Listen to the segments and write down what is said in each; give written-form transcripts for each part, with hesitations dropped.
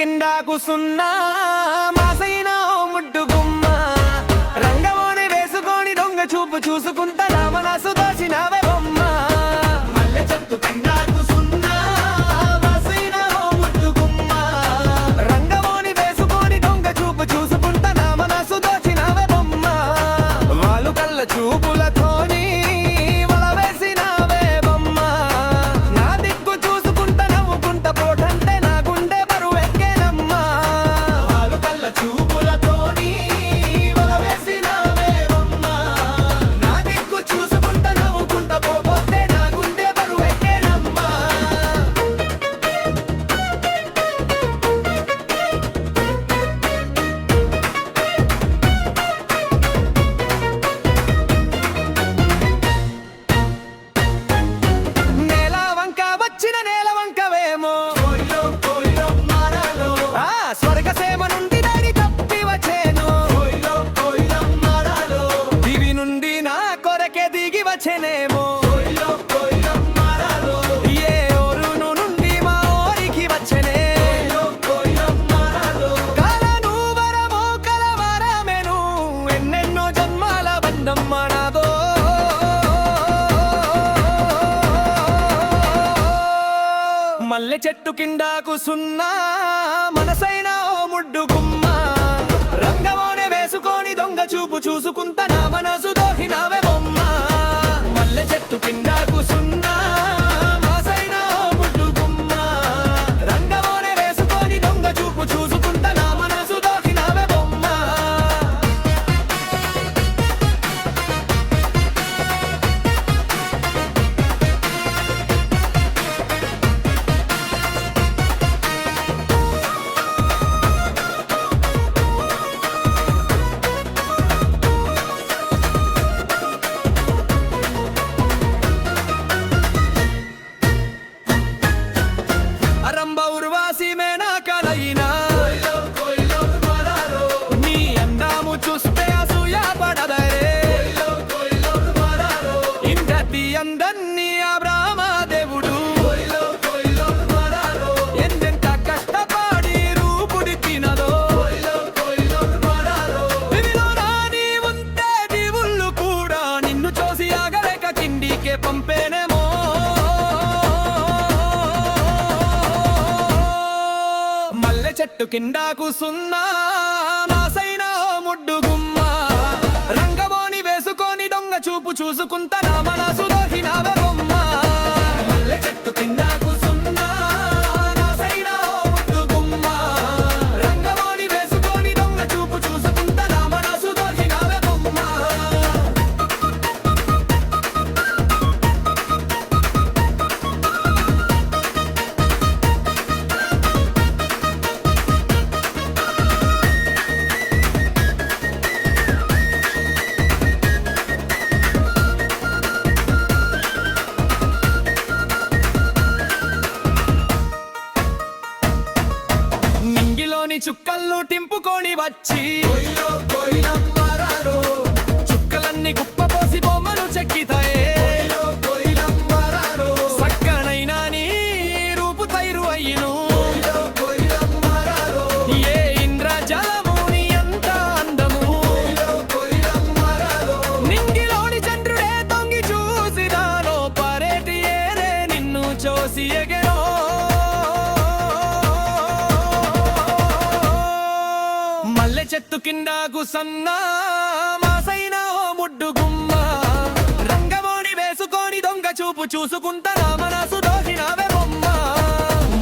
కింద కూసున్నా మాసైన ఓ ముడ్డు గుమ్మ రంగమోని వేసుకొని దొంగ చూపు చూసుకుంటా నా మనసు దోచినవే బొమ్మ మల్లె చెట్టు కింద కూసున్నా మాసైన ఓ ముడ్డు గుమ్మ రంగమోని వేసుకొని దొంగ చూపు చూసుకుంటా నా మనసు దోచినవే బొమ్మ వాళ్ళు కళ్ళ చూపులతోని వల వేసినవే బొమ్మ నా దిక్కు చూసుకుంటా నవ్వుకుంటా పోటంటే నా గుండె బరువెక్కేనమ్మా వాళ్ళు కళ్ళ చూపులతోని వల వేసినవే బొమ్మ నా దిక్కు చూసుకుంటా నవ్వుకుంటా పోతే నా గుండె బరువెక్కేనమ్మా నేల వంక వచ్చిన నేల వంకవేమో ఆ స్వర్గ సేమ నుండి దారి తప్పి వచ్చేను దివి నుండి నా కొరకే దిగి వచ్చేనేమో ఏ ఊరును నుండి మా ఊరికి వచ్చేనే కాలను వరమో కలవరమేను ఎన్నెన్నో జన్మాల బంధం మనదో మల్లె చెట్టు కింద కూసున్నా మనసైన ఓ ముడ్డు గుమ్మ రంగమోనే వేసుకొని దొంగ చూపు చూసుకుంటా నా మనసు దోహినవే బొమ్మ మల్లె చెట్టు కింద కూసున్నా మనసైన ఓ ముడ్డు గుమ్మ రంగమోనే వేసుకొని దొంగ చూపు చూసుకుంటా నా మనసు దోహినవే బొమ్మ అరంబ ఉర్వాసి మేనా కలయినా నీ అందాము చూస్తే అసూయ పడదరే ఇంతటి అందన్ని ఆ బ్రహ్మదేవుడు ఎంతెంత కష్టపడి రూపుడి తినదో దివిలో రాని ఉంటే దివుళ్ళు కూడా నిన్ను చూసి ఆగలేక కిండికే పంపేనేమో మల్లె చెట్టు కింద కూసున్నా నాసైన ఓ ముడ్డు గుమ్మ రంగమోని వేసుకొని దొంగ చూపు చూసుకుంటా నా మనసు దోహినవే బొమ్మ మల్లె చెట్టు కింద కూసున్నా నాసైన ఓ ముడ్డు గుమ్మ రంగమోని వేసుకొని దొంగ చూపు చూసుకుంటా నా మనసు దోహినవే బొమ్మ నింగిలోని చుక్కల్ను టింపుకొని వచ్చి చుక్కలన్నీ గుప్పపోసి బొమ్మను చెక్కితాయే సక్కనైనా నీ రూపు తైరు అయ్యిను ఏ ఇంద్రజలముని ఎంత అందము నింగిలోని చంద్రుడే తొంగి చూసిదానో పరేటి ఏరే నిన్ను చూసి ఎగెనో మల్లె చెట్టు కింద కూసన్నా మాసైన ఓ ముడ్డు గుమ్మ రంగమోని వేసుకొని దొంగ చూపు చూసుకుంటా నా మనసు దోహినవే బొమ్మ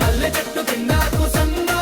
మల్లె చెట్టు కింద కూసన్నా